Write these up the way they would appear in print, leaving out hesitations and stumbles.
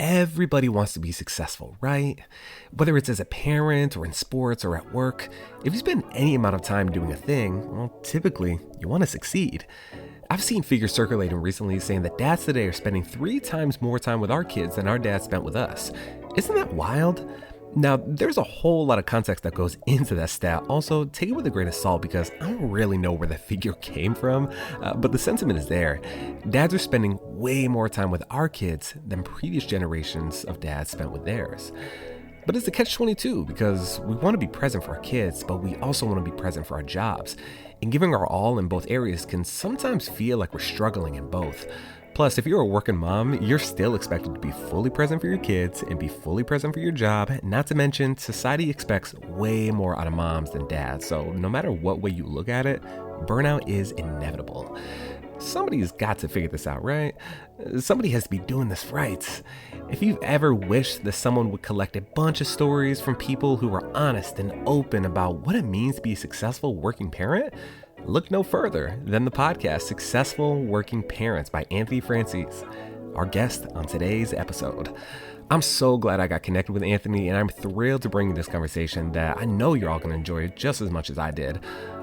Everybody wants to be successful, right? Whether it's as a parent or in sports or at work, if you spend any amount of time doing a thing, well, typically you want to succeed. I've seen figures circulating recently saying that dads today are spending 3 times more time with our kids than our dads spent with us. Isn't that wild? Now, there's a whole lot of context that goes into that stat. Also, take it with a grain of salt because I don't really know where the figure came from, but the sentiment is there. Dads are spending way more time with our kids than previous generations of dads spent with theirs. But it's a catch-22 because we want to be present for our kids, but we also want to be present for our jobs. And giving our all in both areas can sometimes feel like we're struggling in both. Plus, if you're a working mom, you're still expected to be fully present for your kids and be fully present for your job. Not to mention, society expects way more out of moms than dads. So no matter what way you look at it, burnout is inevitable. Somebody's got to figure this out, right? Somebody has to be doing this right. If you've ever wished that someone would collect a bunch of stories from people who are honest and open about what it means to be a successful working parent, look no further than the podcast Successful Working Parents by Anthony Franzese, our guest on today's episode. I'm so glad I got connected with Anthony, and I'm thrilled to bring you this conversation that I know you're all going to enjoy just as much as I did.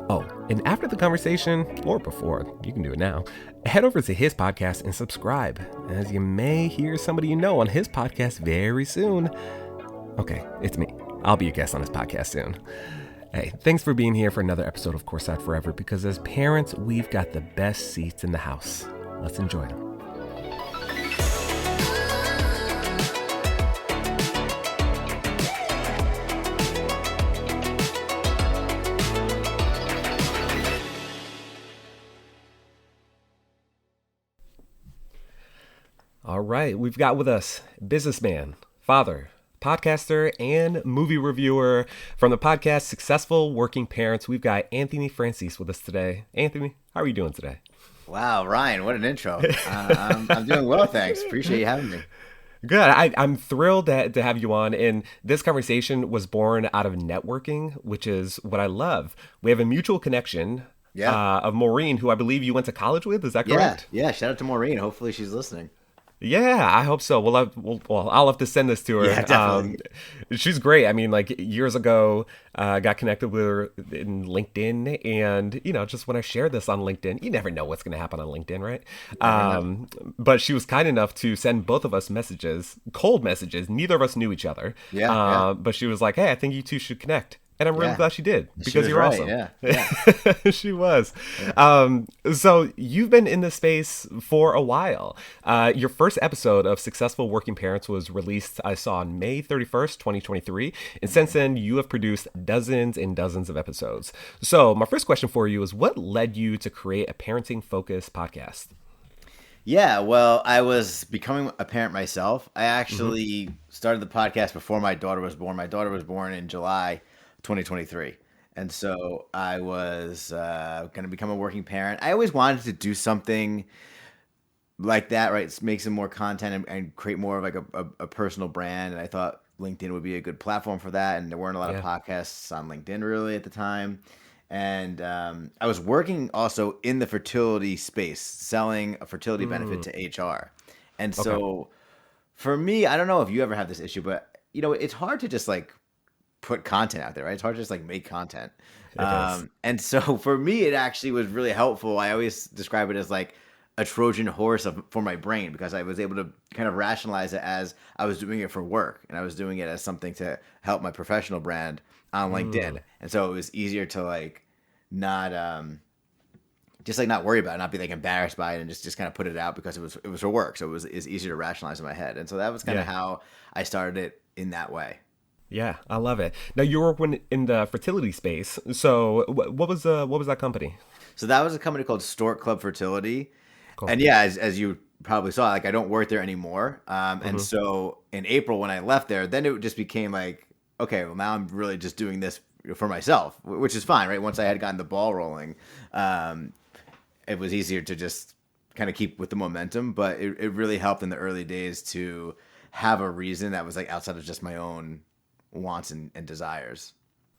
Oh, and after the conversation, or before, you can do it now, head over to his podcast and subscribe, as you may hear somebody you know on his podcast very soon. Okay, it's me. I'll be a guest on his podcast soon. Hey, thanks for being here for another episode of Courtside Forever, because as parents, we've got the best seats in the house. Let's enjoy them. All right, we've got with us businessman, father, podcaster, and movie reviewer from the podcast Successful Working Parents. We've got Anthony Franzese with us today. Anthony, how are you doing today? Wow, Ryan, what an intro. I'm doing well, thanks. Appreciate you having me. Good. I'm thrilled to have you on. And this conversation was born out of networking, which is what I love. We have a mutual connection of Maureen, who I believe you went to college with. Is that correct? Yeah. Shout out to Maureen. Hopefully she's listening. Yeah, I hope so. I'll have to send this to her. Yeah, definitely. She's great. I mean, like years ago, got connected with her in LinkedIn, and just when I shared this on LinkedIn, you never know what's going to happen on LinkedIn, right? But she was kind enough to send both of us messages, cold messages. Neither of us knew each other. But she was like, "Hey, I think you two should connect." And I'm really glad she did, because you're right. awesome. Yeah. She was. So you've been in this space for a while. Your first episode of Successful Working Parents was released, I saw, on May 31st, 2023. And since then, you have produced dozens and dozens of episodes. So my first question for you is, what led you to create a parenting-focused podcast? Yeah, well, I was becoming a parent myself. I actually started the podcast before my daughter was born. My daughter was born in July 2023. And so I was going to become a working parent. I always wanted to do something like that, right? Make some more content and create more of like a personal brand. And I thought LinkedIn would be a good platform for that. And there weren't a lot of podcasts on LinkedIn really at the time. And I was working also in the fertility space, selling a fertility benefit to HR. And so for me, I don't know if you ever have this issue, but it's hard to just like put content out there, right? It's hard to just like make content. And so for me, it actually was really helpful. I always describe it as like a Trojan horse for my brain, because I was able to kind of rationalize it as I was doing it for work, and I was doing it as something to help my professional brand on LinkedIn. And so it was easier to like not just like not worry about it, not be like embarrassed by it, and just kind of put it out because it was for work. So it was easier to rationalize in my head. And so that was kind of how I started it in that way. Yeah, I love it. Now you were in the fertility space. So what was that company? So that was a company called Stork Club Fertility. Cool. And yeah, as you probably saw, like I don't work there anymore. And so in April when I left there, then it just became like, okay, well now I'm really just doing this for myself, which is fine, right? Once I had gotten the ball rolling, it was easier to just kind of keep with the momentum. But it really helped in the early days to have a reason that was like outside of just my own wants and desires.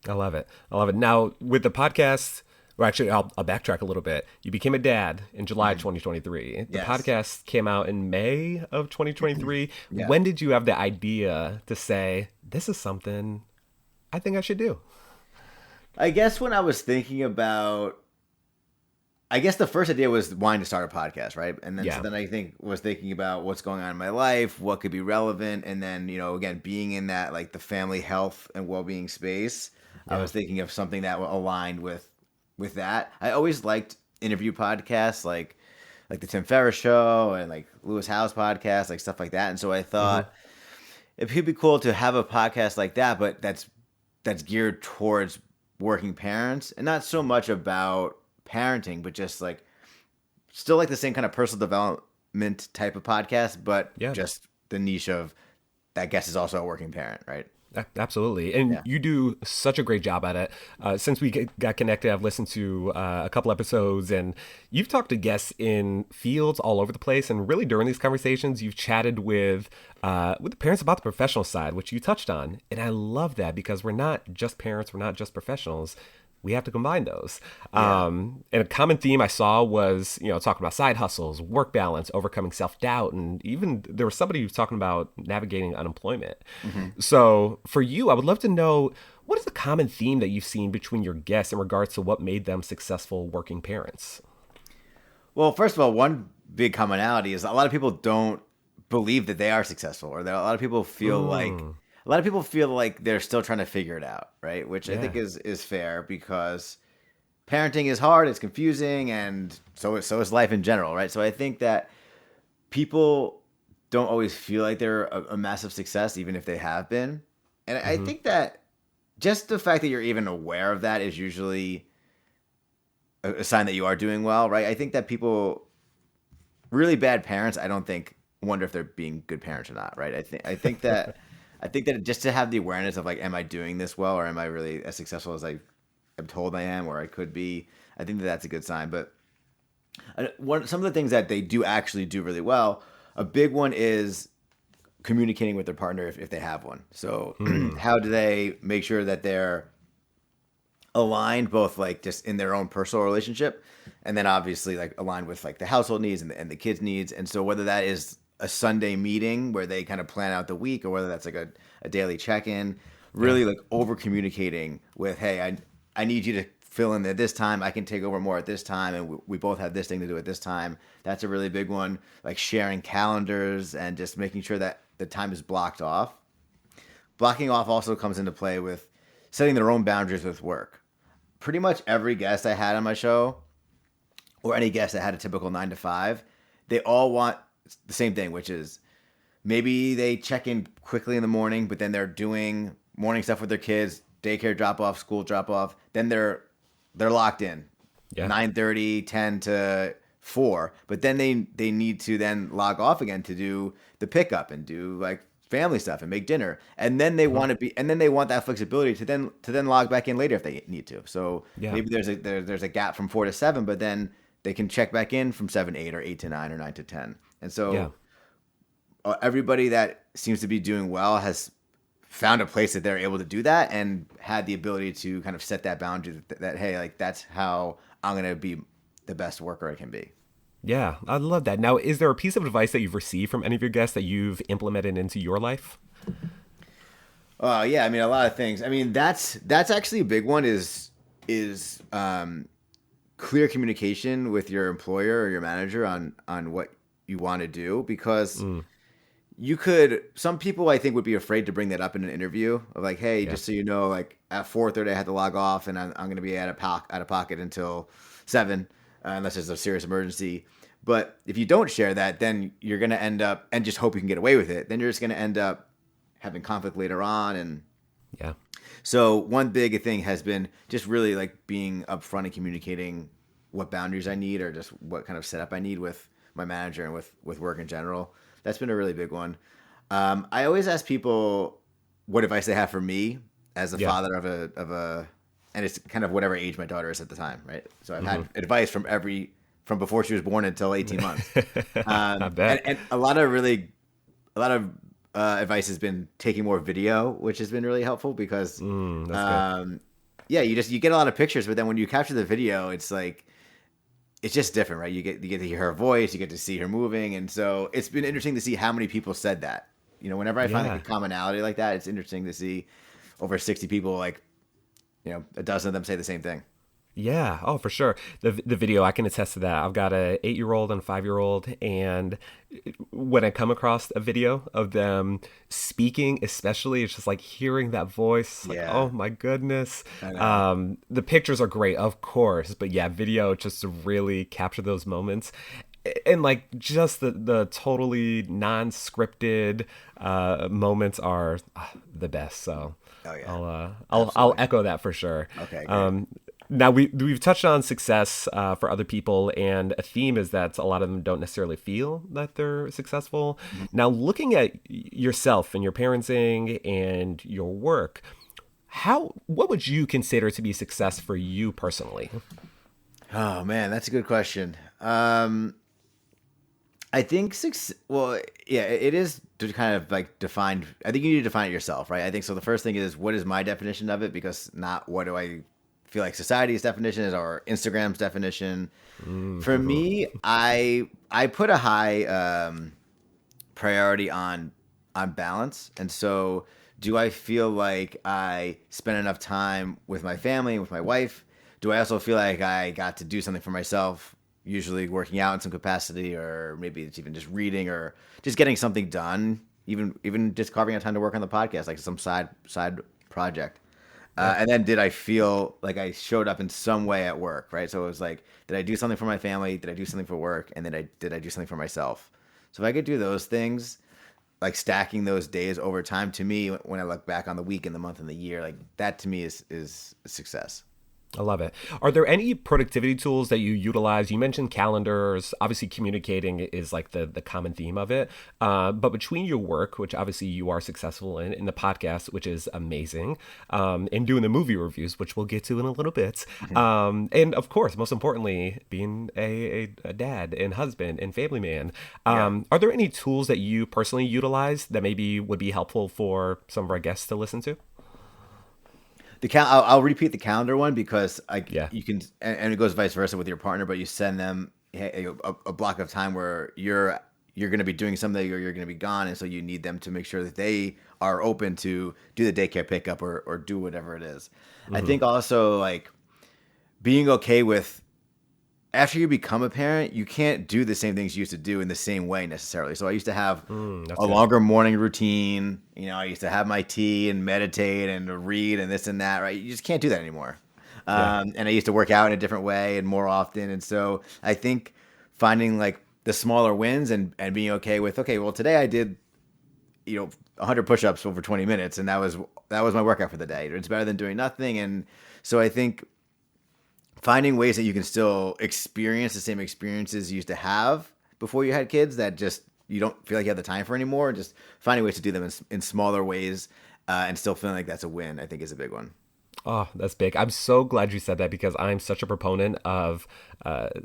I love it. Now with the podcast, Well, actually, I'll backtrack a little bit. You became a dad in July 2023. The Yes. podcast came out in May of 2023. Yeah. When did you have the idea to say, this is something I think I should do? I guess when I was thinking about, I guess the first idea was wanting to start a podcast, right? And then Yeah. so then I think was thinking about what's going on in my life, what could be relevant, and then again being in that like the family health and well being space, I Yeah. was thinking of something that aligned with that. I always liked interview podcasts like the Tim Ferriss show and like Lewis Howes podcast, like stuff like that. And so I thought it could be cool to have a podcast like that, but that's geared towards working parents and not so much about parenting, but just like still like the same kind of personal development type of podcast, but Yeah. just the niche of that guest is also a working parent, right? Absolutely. And Yeah. you do such a great job at it. Since we got connected, I've listened to a couple episodes, and you've talked to guests in fields all over the place. And really, during these conversations, you've chatted with the parents about the professional side, which you touched on. And I love that because we're not just parents, we're not just professionals. We have to combine those. And a common theme I saw was, talking about side hustles, work balance, overcoming self-doubt, and even there was somebody who was talking about navigating unemployment. So for you, I would love to know, what is the common theme that you've seen between your guests in regards to what made them successful working parents? Well, first of all, one big commonality is a lot of people don't believe that they are successful, or that a lot of people feel like they're still trying to figure it out, right? Which I think is fair because parenting is hard, it's confusing, and so is life in general, right? So I think that people don't always feel like they're a massive success, even if they have been. And I think that just the fact that you're even aware of that is usually a sign that you are doing well, right? I think that people, really bad parents, I don't think wonder if they're being good parents or not, right? I think that just to have the awareness of like, am I doing this well, or am I really as successful as I'm told I am, or I could be? I think that that's a good sign. But some of the things that they do actually do really well, a big one is communicating with their partner if they have one. So how do they make sure that they're aligned, both like just in their own personal relationship, and then obviously like aligned with like the household needs and the kids' needs. And so whether that is a Sunday meeting where they kind of plan out the week, or whether that's like a daily check-in, really like over communicating with, hey, I need you to fill in at this time, I can take over more at this time, and we both have this thing to do at this time. That's a really big one. Like sharing calendars and just making sure that the time is blocked off. Blocking off also comes into play with setting their own boundaries with work. Pretty much every guest I had on my show, or any guest that had a typical 9 to 5, they all want the same thing, which is maybe they check in quickly in the morning, but then they're doing morning stuff with their kids, daycare drop off, school drop off. Then they're locked in, 9:30, 10 to 4. But then they need to then log off again to do the pickup and do like family stuff and make dinner. And then they want to be, and then they want that flexibility to then log back in later if they need to. So maybe there's a gap from 4 to 7, but then they can check back in from 7 to 8 or 8 to 9 or 9 to 10. And so everybody that seems to be doing well has found a place that they're able to do that and had the ability to kind of set that boundary that hey, like that's how I'm going to be the best worker I can be. Yeah, I love that. Now, is there a piece of advice that you've received from any of your guests that you've implemented into your life? Yeah, I mean, a lot of things. I mean, that's actually a big one is clear communication with your employer or your manager on what you want to do, because some people I think would be afraid to bring that up in an interview of like, hey, just so you know, like at 4:30 I had to log off and I'm going to be out of pocket until 7, unless there's a serious emergency. But if you don't share that, then you're going to end up, and just hope you can get away with it, then you're just going to end up having conflict later on. And so one big thing has been just really like being upfront and communicating what boundaries I need, or just what kind of setup I need with my manager and with work in general. That's been a really big one. I always ask people what advice they have for me as a father of a, and it's kind of whatever age my daughter is at the time, right? So I've had advice from before she was born until 18 months. Not bad. And a lot of advice has been taking more video, which has been really helpful because, yeah, you get a lot of pictures, but then when you capture the video, it's like it's just different, right? You get to hear her voice, you get to see her moving, and so it's been interesting to see how many people said that. Whenever I find like Yeah. a commonality like that, it's interesting to see over 60 people, like a dozen of them say the same thing. Yeah, oh for sure. The video, I can attest to that. I've got a 8-year-old and a 5-year-old, and when I come across a video of them speaking, especially, it's just like hearing that voice. Like, Yeah, oh my goodness. I know. The pictures are great, of course, but yeah, video just to really capture those moments. And like just the totally non-scripted moments are the best. So Oh yeah, I'll absolutely. echo that for sure. Okay, great. Now we've touched on success for other people, and a theme is that a lot of them don't necessarily feel that they're successful. Now, looking at yourself and your parenting and your work, what would you consider to be success for you personally? Oh man, that's a good question. I think six. Well, yeah, it is to kind of like define. I think you need to define it yourself, right? I think so. The first thing is what is my definition of it, because not what do I feel like society's definition is or Instagram's definition. For Mm-hmm. me, I put a high priority on balance, and so do I feel like I spend enough time with my family, with my wife? Do I also feel like I got to do something for myself? Usually working out in some capacity, or maybe it's even just reading, or just getting something done. Even just carving out time to work on the podcast, like some side project. Yeah. And then did I feel like I showed up in some way at work, right? So it was like, did I do something for my family? Did I do something for work? And then did I do something for myself? So if I could do those things, like stacking those days over time, to me, when I look back on the week and the month and the year, like that to me is success. I love it. Are there any productivity tools that you utilize? You mentioned calendars. Obviously, communicating is like the common theme of it. But between your work, which obviously you are successful in the podcast, which is amazing, and doing the movie reviews, which we'll get to in a little bit, Mhm. and of course, most importantly, being a dad and husband and family man, Yeah. are there any tools that you personally utilize that maybe would be helpful for some of our guests to listen to? I'll repeat the calendar one because Yeah. you can, and it goes vice versa with your partner, but you send them a block of time where you're going to be doing something or you're going to be gone, and so you need them to make sure that they are open to do the daycare pickup or do whatever it is. I Hmm. think also like being okay with after you become a parent, you can't do the same things you used to do in the same way necessarily. So I used to have That's a good. longer morning routine. I used to have my tea and meditate and read and this and that, right? You just can't do that anymore. Yeah. And I used to work out in a different way and more often. And so I think finding like the smaller wins and being okay with, okay, well, today I did, 100 push-ups over 20 minutes, and that was my workout for the day. It's better than doing nothing. And so I think finding ways that you can still experience the same experiences you used to have before you had kids that just you don't feel like you have the time for anymore, and just finding ways to do them in smaller ways, and still feeling like that's a win, I think is a big one. Oh, that's big. I'm so glad you said that because I'm such a proponent of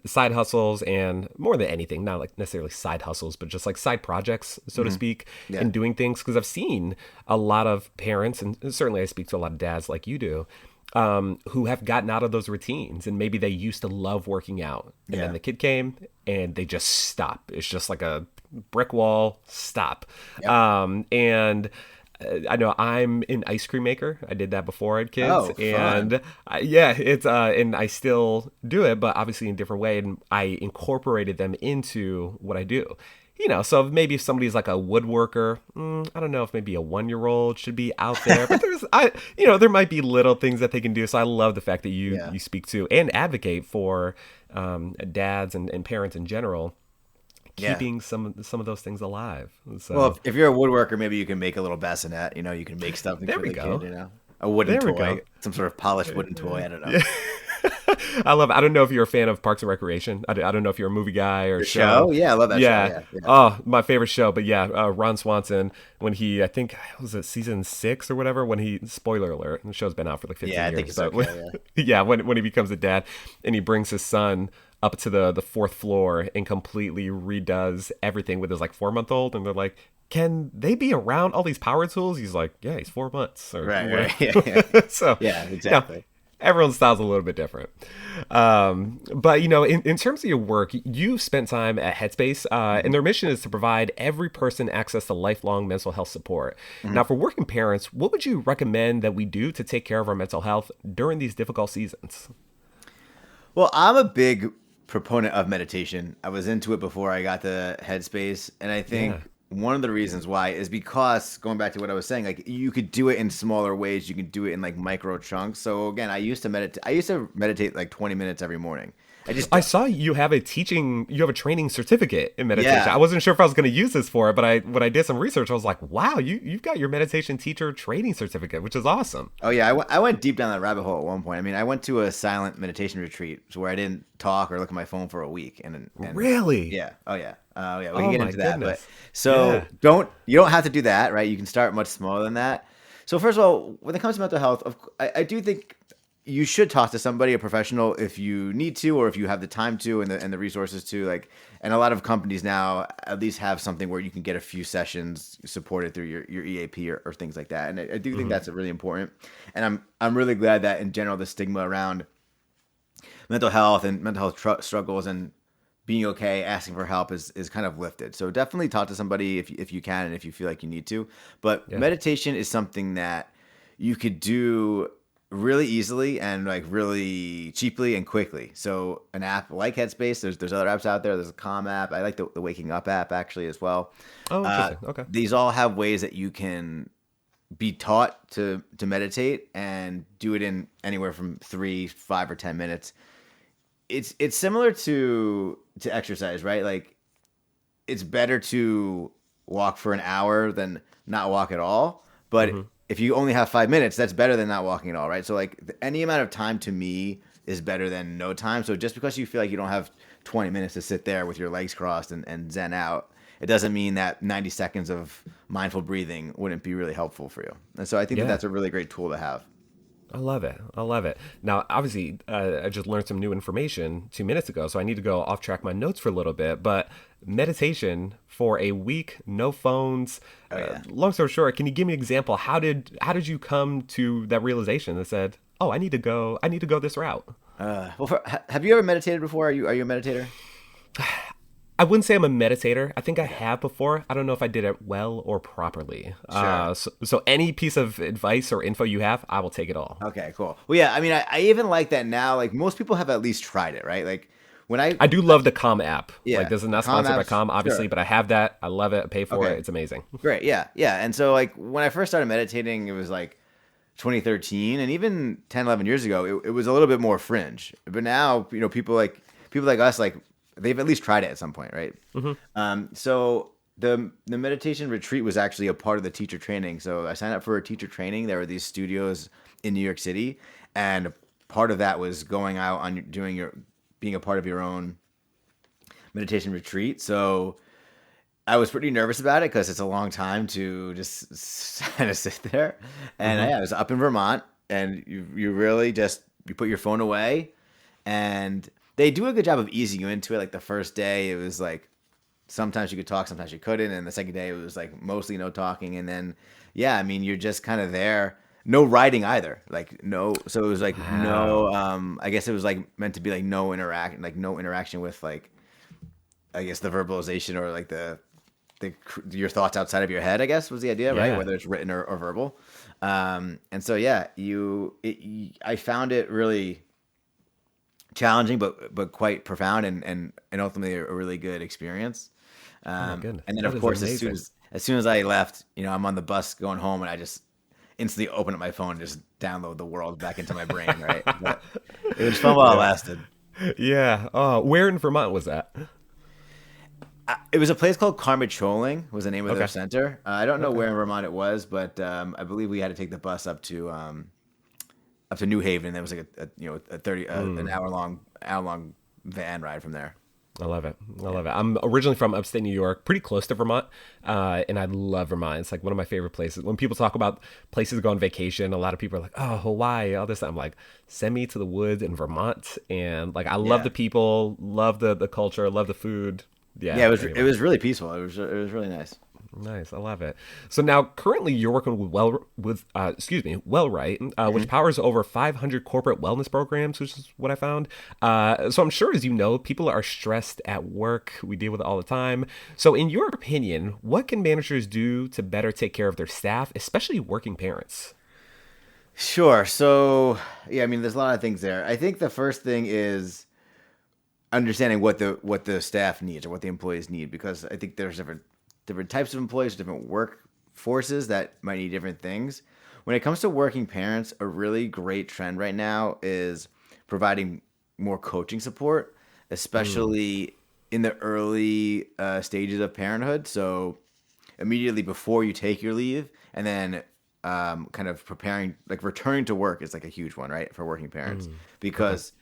side hustles and more than anything, not like necessarily side hustles, but just like side projects, so to Hmm. speak, Yeah. and doing things. Because I've seen a lot of parents, and certainly I speak to a lot of dads like you do, who have gotten out of those routines. And maybe they used to love working out. And then Yeah. the kid came and they just stop. It's just like a brick wall, stop. Yep. And I know I'm an ice cream maker. I did that before I had kids, Oh, fun. and yeah, it's and I still do it, but obviously in a different way. And I incorporated them into what I do. So maybe if somebody's like a woodworker, I don't know if maybe a 1-year-old should be out there, but there might be little things that they can do. So I love the fact that you Yeah. you speak to and advocate for dads and parents in general, Yeah. keeping some of those things alive. Well, So if you're a woodworker, maybe you can make a little bassinet. You can make something there for we the kid. go. A wooden There we go. toy, some sort of polished wooden toy. I don't know. Yeah. I love it. I don't know if you're a fan of Parks and Recreation. I don't know if you're a movie guy or The show. show? Yeah, I love that show. Yeah. Yeah, yeah. Oh, my favorite show. But yeah, Ron Swanson, when I think, was it season 6 or whatever, spoiler alert, the show's been out for like 15 Yeah, I think years. it's But okay. yeah, when he becomes a dad and he brings his son up to the fourth floor and completely redoes everything with his like 4-month-old. And they're like, can they be around all these power tools? He's like, yeah, he's 4 months or Right, whatever. right. Yeah, yeah. So, Yeah, yeah. exactly. Everyone's style's a little bit different. But, in terms of your work, you've spent time at Headspace, and their mission is to provide every person access to lifelong mental health support. Now, for working parents, what would you recommend that we do to take care of our mental health during these difficult seasons? Well, I'm a big proponent of meditation. I was into it before I got to Headspace, and I think one of the reasons why is because, going back to what I was saying, like you could do it in smaller ways. You can do it in like micro chunks. So again, I used to meditate like 20 minutes every morning. I saw you have a training certificate in meditation. Yeah. I wasn't sure if I was going to use this for it, but when I did some research, I was like, wow, you've got your meditation teacher training certificate, which is awesome. Oh yeah, I went deep down that rabbit hole at one point. I mean, I went to a silent meditation retreat where I didn't talk or look at my phone for a week. And really? Yeah. Oh yeah. We can get into that. Goodness. But you don't have to do that, right? You can start much smaller than that. So first of all, when it comes to mental health, I do think you should talk to somebody, a professional, if you need to, or if you have the time to, and the resources to. Like, and a lot of companies now at least have something where you can get a few sessions supported through your EAP or things like that. And I do think that's really important. And I'm really glad that in general the stigma around mental health and mental health struggles and being okay, asking for help is kind of lifted. So definitely talk to somebody if you can and if you feel like you need to. But meditation is something that you could do really easily and like really cheaply and quickly. So an app like Headspace, there's other apps out there. There's a Calm app. I like the Waking Up app actually as well. Oh, interesting. Okay. These all have ways that you can be taught to meditate and do it in anywhere from 3, 5, or 10 minutes. It's similar to exercise, right? Like it's better to walk for an hour than not walk at all. But if you only have 5 minutes, that's better than not walking at all, right? So like any amount of time to me is better than no time. So just because you feel like you don't have 20 minutes to sit there with your legs crossed and zen out, it doesn't mean that 90 seconds of mindful breathing wouldn't be really helpful for you. And so I think that's a really great tool to have. I love it. Now, obviously, I just learned some new information 2 minutes ago, so I need to go off track my notes for a little bit. But meditation for a week, no phones. Long story short, can you give me an example? How did you come to that realization that said, "Oh, I need to go this route"? Have you ever meditated before? Are you a meditator? I wouldn't say I'm a meditator. I think I have before. I don't know if I did it well or properly. Sure. So any piece of advice or info you have, I will take it all. Okay, cool. Well, yeah, I mean, I even like that now. Like most people have at least tried it, right? Like when I do love the Calm app. Yeah, like this is not sponsored by Calm, obviously, sure. but I have that. I love it. I pay for it. It's amazing. Great. Yeah. And so like when I first started meditating, it was like 2013, and even 10, 11 years ago, it was a little bit more fringe. But now, people like us, like they've at least tried it at some point, right? So the meditation retreat was actually a part of the teacher training. So I signed up for a teacher training. There were these studios in New York City, and part of that was going out on being a part of your own meditation retreat. So I was pretty nervous about it because it's a long time to just kind of sit there. And I was up in Vermont, and you really just you put your phone away, and they do a good job of easing you into it. Like the first day, it was like sometimes you could talk, sometimes you couldn't, and the second day it was like mostly no talking, and then I mean you're just kind of there. No writing either. Like no, so it was like no. I guess it was like meant to be like no interaction with like, I guess the verbalization or like your thoughts outside of your head, I guess was the idea, right? Whether it's written or verbal. And so I found it really challenging, but quite profound and ultimately a really good experience. Oh my goodness. And then That of is course, amazing. as soon as I left, I'm on the bus going home, and I just instantly open up my phone and just download the world back into my brain, right? But it was fun while it lasted. Yeah. Where in Vermont was that? It was a place called Carmicholing was the name of their center. I don't know where in Vermont it was, but I believe we had to take the bus up to New Haven. And there was like an hour long van ride from there. I love it. I'm originally from upstate New York, pretty close to Vermont, and I love Vermont. It's like one of my favorite places. When people talk about places to go on vacation, a lot of people are like, "Oh, Hawaii, all this." I'm like, send me to the woods in Vermont, and like I love the people, love the culture, love the food. Yeah, it was really peaceful. It was really nice. Nice, I love it. So now, currently, you're working with WellRight, which powers over 500 corporate wellness programs, which is what I found. So I'm sure, as you know, people are stressed at work. We deal with it all the time. So, in your opinion, what can managers do to better take care of their staff, especially working parents? Sure. So, yeah, I mean, there's a lot of things there. I think the first thing is understanding what the staff needs or what the employees need, because I think there's different types of employees, different work forces that might need different things. When it comes to working parents, a really great trend right now is providing more coaching support, especially in the early stages of parenthood. So immediately before you take your leave, and then kind of preparing, like returning to work is like a huge one, right, for working parents, because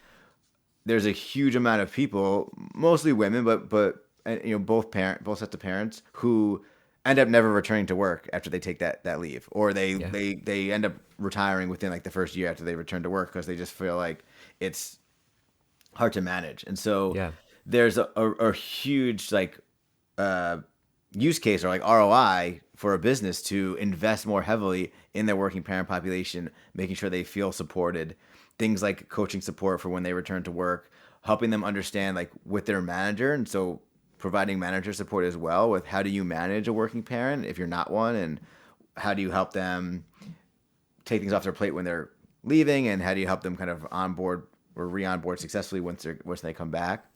there's a huge amount of people, mostly women, but both sets of parents who end up never returning to work after they take that leave, or they end up retiring within like the first year after they return to work because they just feel like it's hard to manage. And so Yeah. there's a huge like use case or like ROI for a business to invest more heavily in their working parent population, making sure they feel supported. Things like coaching support for when they return to work, helping them understand like with their manager, and so providing manager support as well with how do you manage a working parent if you're not one, and how do you help them take things off their plate when they're leaving, and how do you help them kind of onboard or re-onboard successfully once they come back.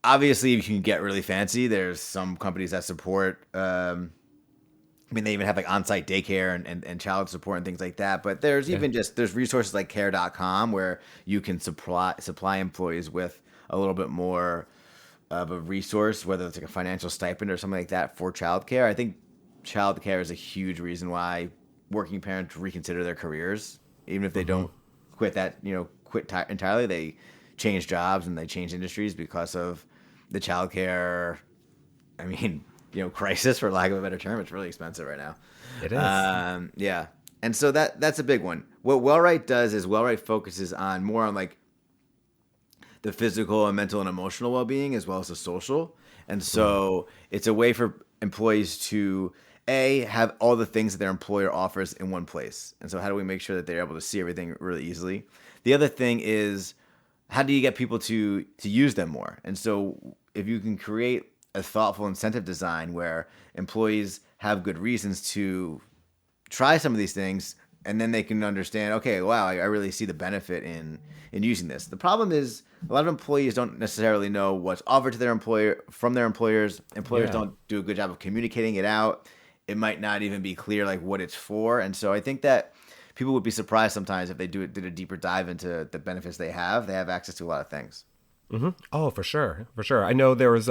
Obviously, you can get really fancy. There's some companies that support. I mean, they even have like on-site daycare and child support and things like that. But there's even there's resources like care.com where you can supply employees with a little bit more of a resource, whether it's like a financial stipend or something like that for childcare. I think childcare is a huge reason why working parents reconsider their careers, even if they don't quit entirely. They change jobs and they change industries because of the childcare. I mean, crisis, for lack of a better term. It's really expensive right now. It is. Yeah. And so that's a big one. What WellRight does is WellRight focuses more on like the physical and mental and emotional well-being as well as the social. And so it's a way for employees to have all the things that their employer offers in one place. And so how do we make sure that they're able to see everything really easily? The other thing is, how do you get people to use them more? And so if you can create a thoughtful incentive design where employees have good reasons to try some of these things, and then they can understand, okay, wow, I really see the benefit in using this. The problem is a lot of employees don't necessarily know what's offered to their employer from their employers. Employers don't do a good job of communicating it out. It might not even be clear like what it's for. And so I think that people would be surprised sometimes if they did a deeper dive into the benefits they have. They have access to a lot of things. Oh, for sure. For sure. I know there was,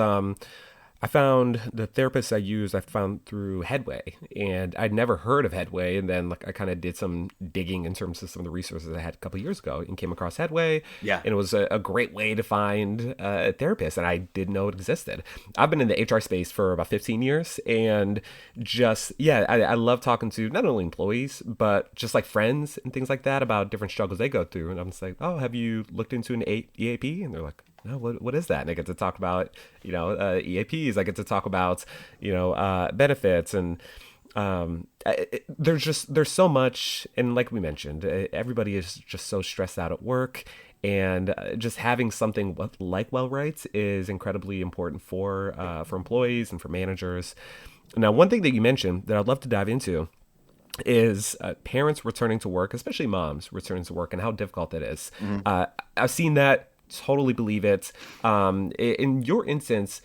I found the therapist I found through Headway, and I'd never heard of Headway. And then I kind of did some digging in terms of some of the resources I had a couple of years ago and came across Headway. Yeah. And it was a great way to find a therapist, and I didn't know it existed. I've been in the HR space for about 15 years, and I love talking to not only employees, but just like friends and things like that about different struggles they go through. And I'm just like, oh, have you looked into an EAP? And they're like, no, what is that? And I get to talk about, EAPs. I get to talk about, benefits, and there's so much. And like we mentioned, everybody is just so stressed out at work, and just having something like WellRight is incredibly important for employees and for managers. Now, one thing that you mentioned that I'd love to dive into is parents returning to work, especially moms returning to work, and how difficult it is. I've seen that. Totally believe it. In your instance,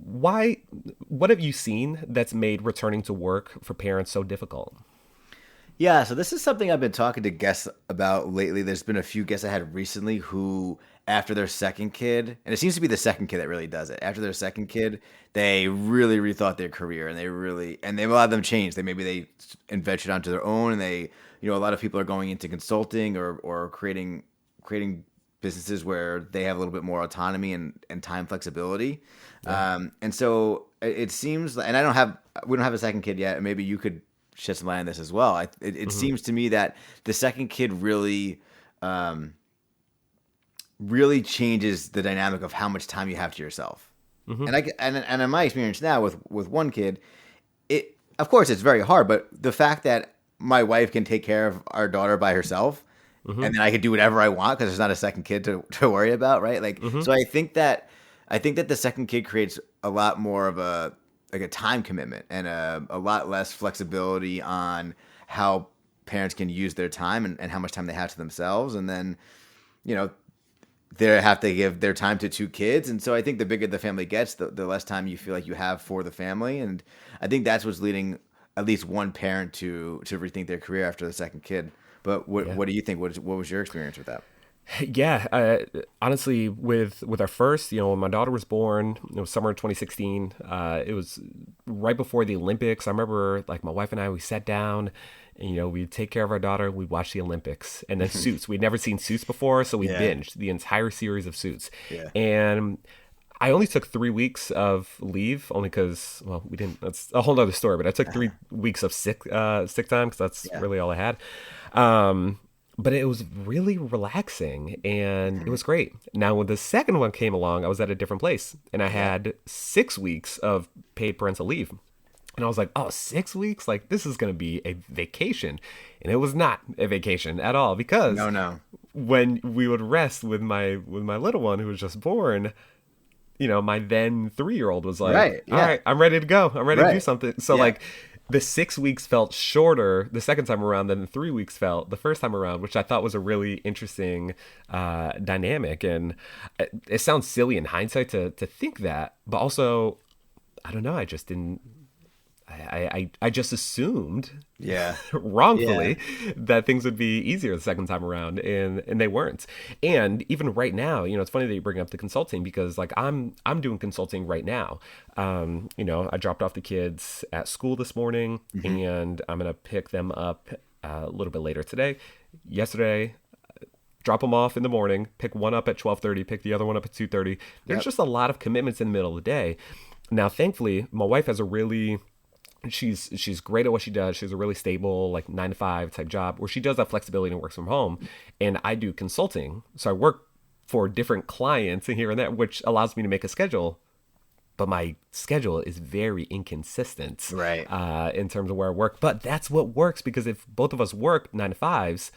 what have you seen that's made returning to work for parents so difficult? Yeah, so this is something I've been talking to guests about lately. There's been a few guests I had recently who, after their second kid, and it seems to be the second kid that really does it. After their second kid, they really rethought their career, and a lot of them changed. They ventured onto their own, and a lot of people are going into consulting or creating businesses where they have a little bit more autonomy and time flexibility. And so it seems, and we don't have a second kid yet, and maybe you could shed some light on this as well. It seems to me that the second kid really changes the dynamic of how much time you have to yourself. And in my experience now with one kid, it of course it's very hard, but the fact that my wife can take care of our daughter by herself, and then I can do whatever I want because there's not a second kid to worry about, right? Like, so I think that the second kid creates a lot more of a time commitment and a lot less flexibility on how parents can use their time and how much time they have to themselves, and then they have to give their time to two kids. And so I think the bigger the family gets, the less time you feel like you have for the family. And I think that's what's leading at least one parent to rethink their career after the second kid. But what do you think? What was your experience with that? Yeah, honestly, with our first, when my daughter was born, it was summer of 2016. It was right before the Olympics. I remember, like, my wife and I, we sat down, and we'd take care of our daughter. We'd watch the Olympics, and then Suits. We'd never seen Suits before, so we binged the entire series of Suits. Yeah. And I only took 3 weeks of leave, only because, well, we didn't. That's a whole other story. But I took 3 weeks of sick time because that's really all I had. But it was really relaxing, and it was great. Now, when the second one came along, I was at a different place, and I had 6 weeks of paid parental leave. And I was like, oh, 6 weeks? Like, this is going to be a vacation. And it was not a vacation at all, because when we would rest with my little one who was just born, my then 3-year-old was like, all right, I'm ready to go. I'm ready to do something. So, like, the 6 weeks felt shorter the second time around than the 3 weeks felt the first time around, which I thought was a really interesting dynamic. And it sounds silly in hindsight to think that, but also, I don't know, I just didn't. I just assumed, wrongfully, that things would be easier the second time around, and they weren't. And even right now, it's funny that you bring up the consulting, because, like, I'm doing consulting right now. I dropped off the kids at school this morning, and I'm gonna pick them up a little bit later today. Yesterday, drop them off in the morning, pick one up at 12:30, pick the other one up at 2:30. There's just a lot of commitments in the middle of the day. Now, thankfully, my wife has she's great at what she does. She has a really stable, like, 9-to-5 type job where she does have flexibility and works from home. And I do consulting. So I work for different clients and here and there, which allows me to make a schedule. But my schedule is very inconsistent, in terms of where I work. But that's what works, because if both of us work 9-to-5s,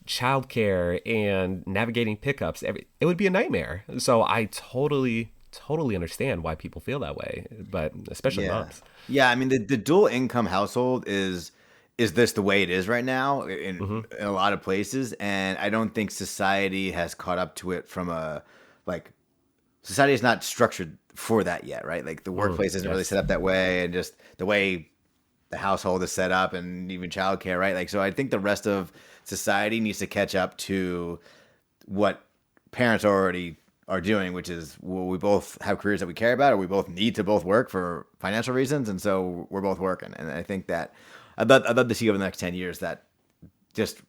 childcare and navigating pickups, it would be a nightmare. So I totally understand why people feel that way, but especially moms. Yeah, I mean, the dual income household is this the way it is right now in a lot of places, and I don't think society has caught up to it society is not structured for that yet, right? Like, the workplace isn't really set up that way, and just the way the household is set up, and even childcare, right? Like, so I think the rest of society needs to catch up to what parents already are doing, which is, well, we both have careers that we care about, or we both need to both work for financial reasons, and so we're both working. And I think that I'd love to see over the next 10 years that just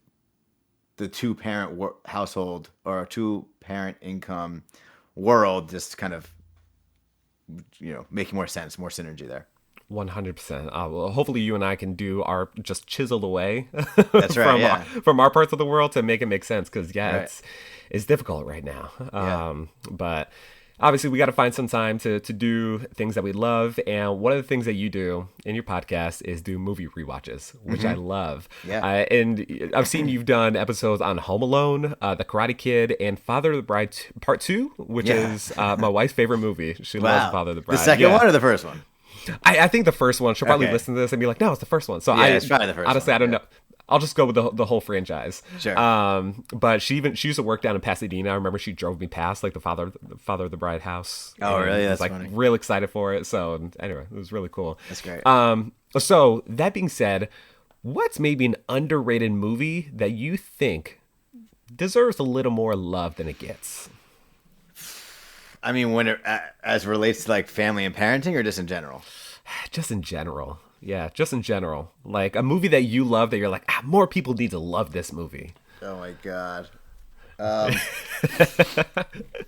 the two-parent household or two-parent income world just kind of, making more sense, more synergy there. 100%. Well, hopefully you and I can do our just chisel away That's right, from our parts of the world to make it make sense, because it's difficult right now. But obviously we got to find some time to do things that we love. And one of the things that you do in your podcast is do movie rewatches, which I love. And I've seen you've done episodes on Home Alone, The Karate Kid, and Father of the Bride Part 2, which is my wife's favorite movie. She loves Father of the Bride. The second one or the first one? I think the first one. She'll probably listen to this and be like, no, it's the first one. So it's probably the first honestly, one. I don't know. I'll just go with the whole franchise. Sure. But she used to work down in Pasadena. I remember she drove me past, like, the Father of the Bride house. Oh, really? That's like funny. Real excited for it. So anyway, it was really cool. That's great. So that being said, what's maybe an underrated movie that you think deserves a little more love than it gets? I mean, when as it relates to, like, family and parenting, or just in general? Just in general. Yeah, just in general. Like, a movie that you love that you're like, more people need to love this movie. Oh, my God.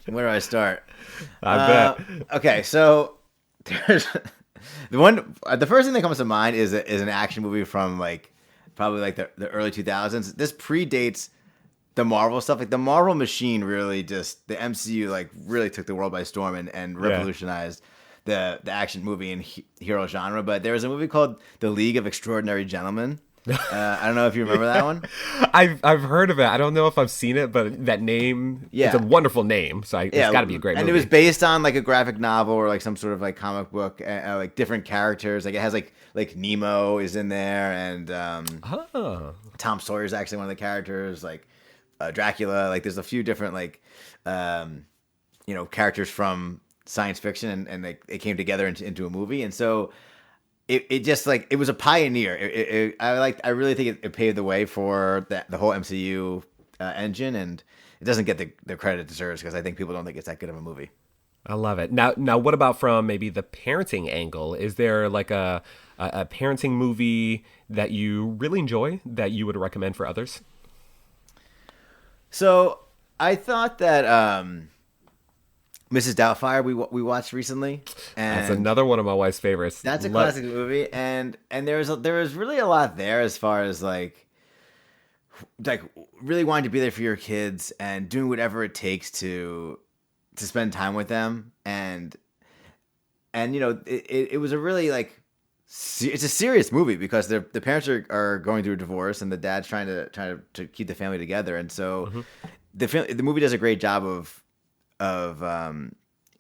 Where do I start? I bet. Okay, so there's the first thing that comes to mind is an action movie from, like, probably, like, the early 2000s. This predates the Marvel stuff, like the Marvel machine really just, the MCU like really took the world by storm and revolutionized the action movie and hero genre. But there was a movie called The League of Extraordinary Gentlemen. I don't know if you remember that one. I've heard of it. I don't know if I've seen it, but that name, it's a wonderful name. So it's got to be a great movie. And it was based on like a graphic novel or like some sort of like comic book, like different characters. Like it has like Nemo is in there, and Tom Sawyer is actually one of the characters. Like Dracula. Like there's a few different like characters from science fiction, and they came together into a movie, and so. It just like it was a pioneer. I really think it paved the way for the whole MCU engine, and it doesn't get the credit it deserves because I think people don't think it's that good of a movie. I love it. Now, what about from maybe the parenting angle? Is there like a parenting movie that you really enjoy that you would recommend for others? So I thought that Mrs. Doubtfire we watched recently, and that's another one of my wife's favorites. That's a classic movie, and there was really a lot there as far as like really wanting to be there for your kids and doing whatever it takes to spend time with them, and it was a really like it's a serious movie because the parents are going through a divorce and the dad's trying to keep the family together, and so the movie does a great job of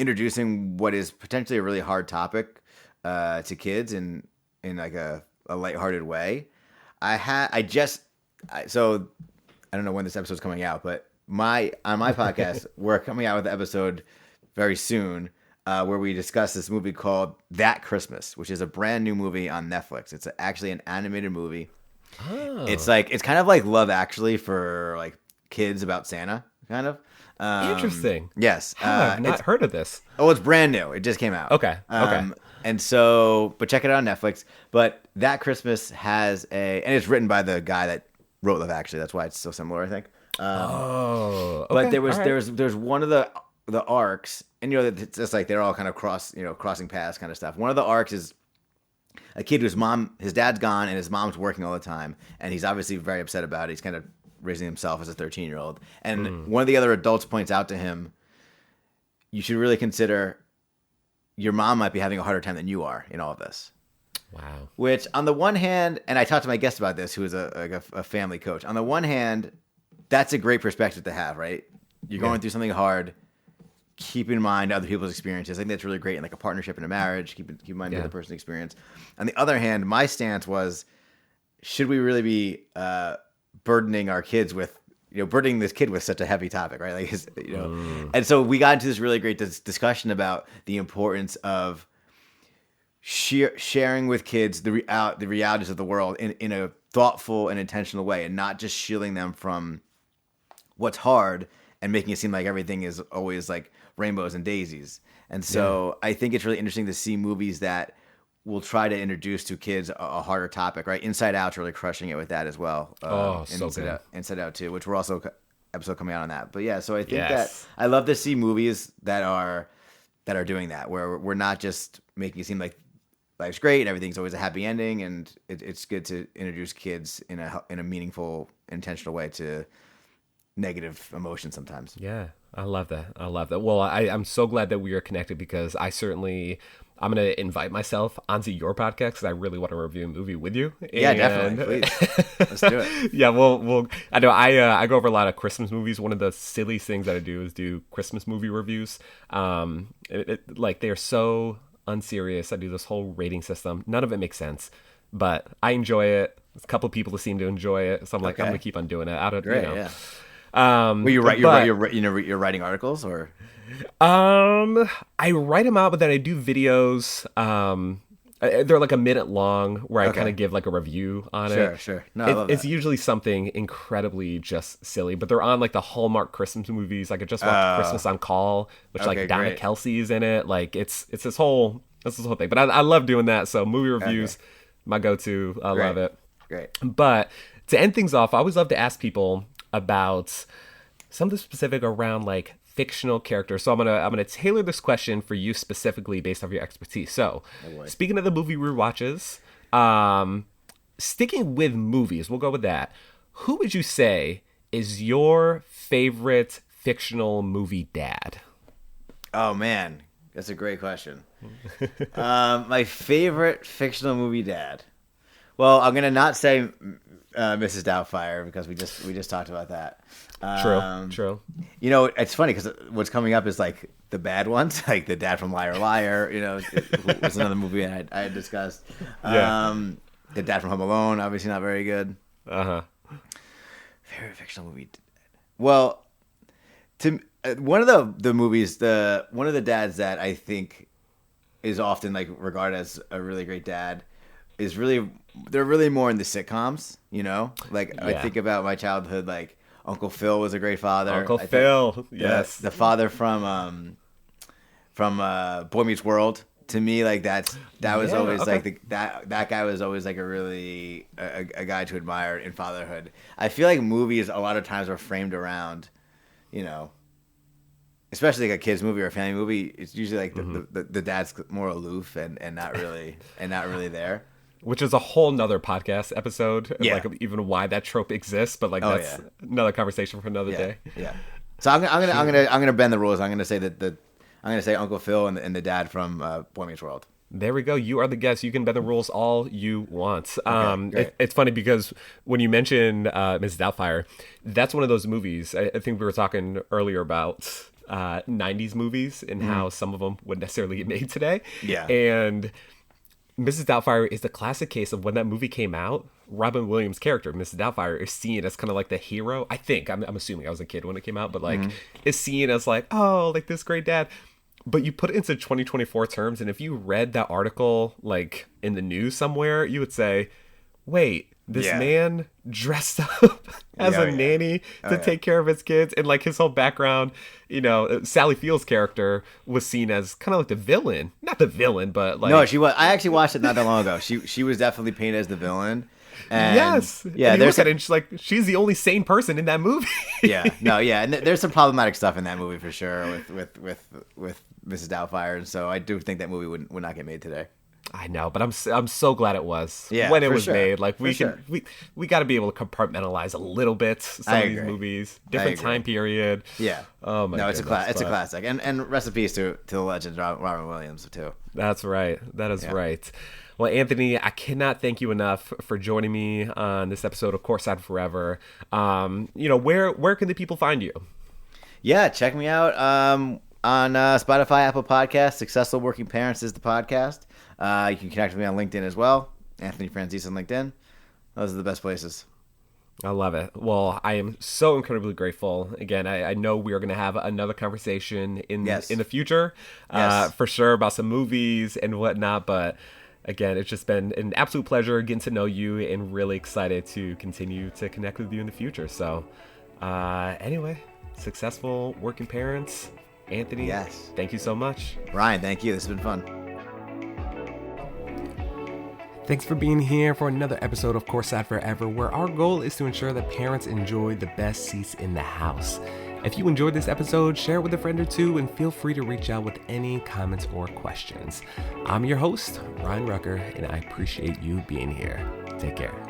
introducing what is potentially a really hard topic to kids in like a lighthearted way. So I don't know when this episode's coming out, but on my podcast we're coming out with an episode very soon where we discuss this movie called That Christmas, which is a brand new movie on Netflix. It's actually an animated movie. Oh. It's kind of like Love Actually for like kids about Santa, kind of. Interesting. Yes. I've not heard of this. Oh, it's brand new. It just came out. Okay. And so, but check it out on Netflix. But That Christmas has and it's written by the guy that wrote Love Actually. That's why it's so similar, I think. Okay. But there's one of the arcs, and it's just like they're all kind of crossing paths kind of stuff. One of the arcs is a kid his dad's gone and his mom's working all the time, and he's obviously very upset about it. He's kind of raising himself as a 13-year-old. And one of the other adults points out to him, you should really consider your mom might be having a harder time than you are in all of this. Wow. Which on the one hand, and I talked to my guest about this, who is a family coach. On the one hand, that's a great perspective to have, right? You're going through something hard. Keep in mind other people's experiences. I think that's really great in like a partnership and a marriage. Keep in mind the other person's experience. On the other hand, my stance was, should we really be burdening our kids with, burdening this kid with such a heavy topic, right? Like, and so we got into this really great discussion about the importance of sharing with kids the realities of the world in a thoughtful and intentional way, and not just shielding them from what's hard and making it seem like everything is always like rainbows and daisies. And so I think it's really interesting to see movies that will try to introduce to kids a harder topic, right? Inside Out's really crushing it with that as well. So good. Inside Out 2, which we're also episode coming out on that. But yeah, so I think that I love to see movies that are doing that, where we're not just making it seem like life's great and everything's always a happy ending, and it's good to introduce kids in a meaningful, intentional way to negative emotions sometimes. Yeah, I love that. Well, I'm so glad that we are connected because I'm going to invite myself onto your podcast because I really want to review a movie with you. Yeah, definitely. Please. Let's do it. Yeah, we'll. I know I go over a lot of Christmas movies. One of the silliest things that I do is do Christmas movie reviews. Like they're so unserious. I do this whole rating system. None of it makes sense, but I enjoy it. A couple people seem to enjoy it, so I'm like, I'm going to keep on doing it. Great, yeah. You're writing articles, or I write them out, but then I do videos. They're like a minute long where I kind of give like a review on it. Sure. No, I love it's that. usually something incredibly just silly, but they're on like the Hallmark Christmas movies. Like I just watched Christmas on Call, which like Donna Kelsey's in it. Like it's this whole thing. But I love doing that. So movie reviews, my go-to. I love it. Great. But to end things off, I always love to ask people about something specific around like fictional characters. So I'm gonna tailor this question for you specifically based off your expertise. So speaking of the movie rewatches, sticking with movies, we'll go with that. Who would you say is your favorite fictional movie dad? Oh man, that's a great question. My favorite fictional movie dad. Well, I'm gonna not say Mrs. Doubtfire because we just talked about that. True. You know, it's funny because what's coming up is like the bad ones, like the dad from Liar Liar. You know, was another movie I had discussed. Yeah. The dad from Home Alone, obviously not very good. Favorite fictional movie. Well, to one of the movies, one of the dads that I think is often like regarded as a really great dad is they're really more in the sitcoms. You know, like I think about my childhood, like Uncle Phil was a great father. Uncle Phil, yes, the father from Boy Meets World. To me, like that was always like that guy was always like a really a guy to admire in fatherhood. I feel like movies a lot of times are framed around, you know, especially like a kids movie or a family movie. It's usually like the dad's more aloof and not really there. Which is a whole nother podcast episode, Yeah. like even why that trope exists. But like that's another conversation for another day. Yeah. So I'm gonna bend the rules. I'm gonna say I'm gonna say Uncle Phil and the dad from Boy Meets World. There we go. You are the guest. You can bend the rules all you want. Great. It's funny because when you mentioned Mrs. Doubtfire, that's one of those movies. I think we were talking earlier about 90s movies and how some of them wouldn't necessarily get made today. Yeah. And Mrs. Doubtfire is the classic case of when that movie came out, Robin Williams' character, Mrs. Doubtfire, is seen as kind of like the hero. I think, I'm assuming I was a kid when it came out, but like is seen as like, oh, like this great dad. But you put it into 2024 terms, and if you read that article like in the news somewhere, you would say, wait, this man dressed up as a nanny to take care of his kids, and like his whole background, you know, Sally Field's character was seen as kind of like the villain. Not the villain, but like... No, she was. I actually watched it not that long ago. She was definitely painted as the villain. And yes. Yeah. And there's and she's like, she's the only sane person in that movie. And there's some problematic stuff in that movie for sure with Mrs. Doubtfire, and so I do think that movie would not get made today. I know, but I'm so glad it was when it was made. Like we got to be able to compartmentalize a little bit some of these movies, different time period. Yeah. Oh my. No, it's a classic, and recipes to the legend Robin Williams too. That's right. That is right. Well, Anthony, I cannot thank you enough for joining me on this episode of Courtside Forever. You know, where can the people find you? Yeah, check me out on Spotify, Apple Podcasts. Successful Working Parents is the podcast. You can connect with me on LinkedIn as well. Anthony Franzese on LinkedIn. Those are the best places. I love it. Well, I am so incredibly grateful. Again, I know we are going to have another conversation in the future, for sure, about some movies and whatnot. But again, it's just been an absolute pleasure getting to know you, and really excited to continue to connect with you in the future. So, anyway, Successful Working Parents, Anthony. Thank you so much. Ryan, thank you. This has been fun. Thanks for being here for another episode of Courtside Forever, where our goal is to ensure that parents enjoy the best seats in the house. If you enjoyed this episode, share it with a friend or two, and feel free to reach out with any comments or questions. I'm your host, Ryan Rucker, and I appreciate you being here. Take care.